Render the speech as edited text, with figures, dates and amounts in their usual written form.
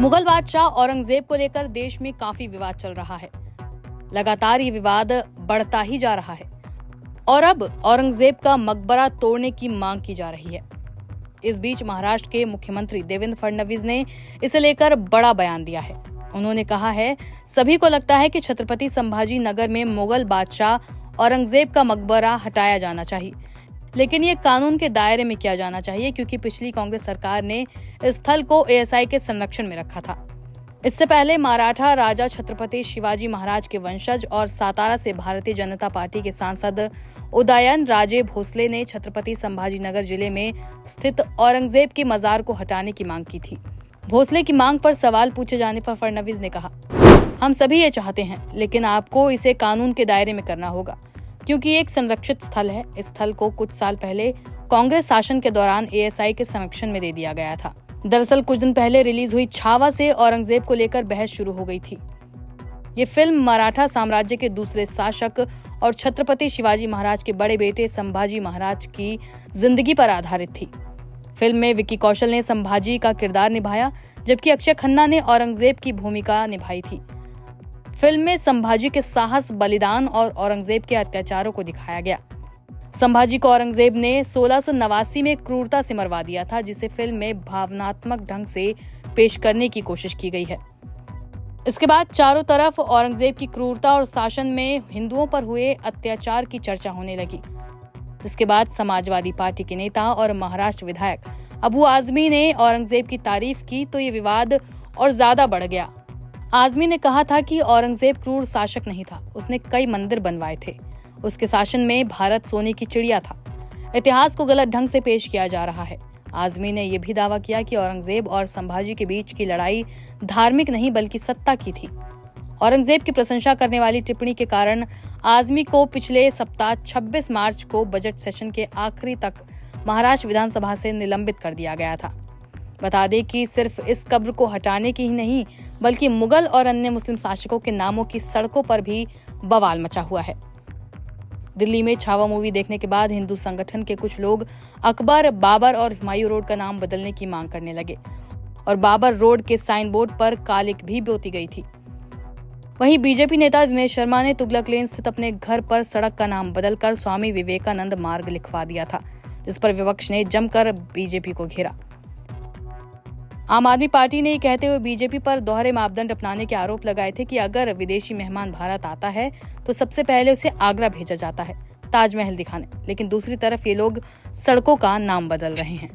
मुगल बादशाह औरंगजेब को लेकर देश में काफी विवाद चल रहा है। लगातार ये विवाद बढ़ता ही जा रहा है और अब औरंगजेब का मकबरा तोड़ने की मांग की जा रही है। इस बीच महाराष्ट्र के मुख्यमंत्री देवेंद्र फडणवीस ने इसे लेकर बड़ा बयान दिया है। उन्होंने कहा है, सभी को लगता है कि छत्रपति संभाजी नगर में मुगल बादशाह औरंगजेब का मकबरा हटाया जाना चाहिए, लेकिन ये कानून के दायरे में किया जाना चाहिए क्योंकि पिछली कांग्रेस सरकार ने इस स्थल को एएसआई के संरक्षण में रखा था। इससे पहले मराठा राजा छत्रपति शिवाजी महाराज के वंशज और सातारा से भारतीय जनता पार्टी के सांसद उदयन राजे भोसले ने छत्रपति संभाजी नगर जिले में स्थित औरंगजेब के मजार को हटाने की मांग की थी। भोसले की मांग पर सवाल पूछे जाने पर फडणवीस ने कहा, हम सभी ये चाहते हैं, लेकिन आपको इसे कानून के दायरे में करना होगा क्योंकि ये एक संरक्षित स्थल है। इस स्थल को कुछ साल पहले कांग्रेस शासन के दौरान एएसआई के संरक्षण में दे दिया गया था। दरअसल कुछ दिन पहले रिलीज हुई छावा से औरंगजेब को लेकर बहस शुरू हो गई थी। ये फिल्म मराठा साम्राज्य के दूसरे शासक और छत्रपति शिवाजी महाराज के बड़े बेटे संभाजी महाराज की जिंदगी पर आधारित थी। फिल्म में विक्की कौशल ने संभाजी का किरदार निभाया, जबकि अक्षय खन्ना ने औरंगजेब की भूमिका निभाई थी। फिल्म में संभाजी के साहस, बलिदान और औरंगजेब के अत्याचारों को दिखाया गया। संभाजी को औरंगजेब ने 1689 में क्रूरता से मरवा दिया था, जिसे फिल्म में भावनात्मक ढंग से पेश करने की कोशिश की गई है। इसके बाद चारों तरफ औरंगजेब की क्रूरता और शासन में हिंदुओं पर हुए अत्याचार की चर्चा होने लगी। इसके बाद समाजवादी पार्टी के नेता और महाराष्ट्र विधायक अबू आजमी ने औरंगजेब की तारीफ की तो ये विवाद और ज्यादा बढ़ गया। आजमी ने कहा था कि औरंगजेब क्रूर शासक नहीं था, उसने कई मंदिर बनवाए थे, उसके शासन में भारत सोने की चिड़िया था। इतिहास को गलत ढंग से पेश किया जा रहा है। आजमी ने यह भी दावा किया कि औरंगजेब और संभाजी के बीच की लड़ाई धार्मिक नहीं बल्कि सत्ता की थी। औरंगजेब की प्रशंसा करने वाली टिप्पणी के कारण आजमी को पिछले सप्ताह 26 मार्च को बजट सेशन के आखिरी तक महाराष्ट्र विधानसभा से निलंबित कर दिया गया था। बता दें कि सिर्फ इस कब्र को हटाने की ही नहीं बल्कि मुगल और अन्य मुस्लिम शासकों के नामों की सड़कों पर भी बवाल मचा हुआ है। दिल्ली में छावा मूवी देखने के बाद हिंदू संगठन के कुछ लोग अकबर, बाबर और हुमायूं रोड का नाम बदलने की मांग करने लगे और बाबर रोड के साइन बोर्ड पर कालिक भी पोती गई थी। वहीं बीजेपी नेता दिनेश शर्मा ने तुगलक लेन स्थित अपने घर पर सड़क का नाम बदलकर स्वामी विवेकानंद मार्ग लिखवा दिया था, जिस पर विपक्ष ने जमकर बीजेपी को घेरा। आम आदमी पार्टी ने कहते हुए बीजेपी पर दोहरे मापदंड अपनाने के आरोप लगाए थे कि अगर विदेशी मेहमान भारत आता है तो सबसे पहले उसे आगरा भेजा जाता है ताजमहल दिखाने, लेकिन दूसरी तरफ ये लोग सड़कों का नाम बदल रहे हैं।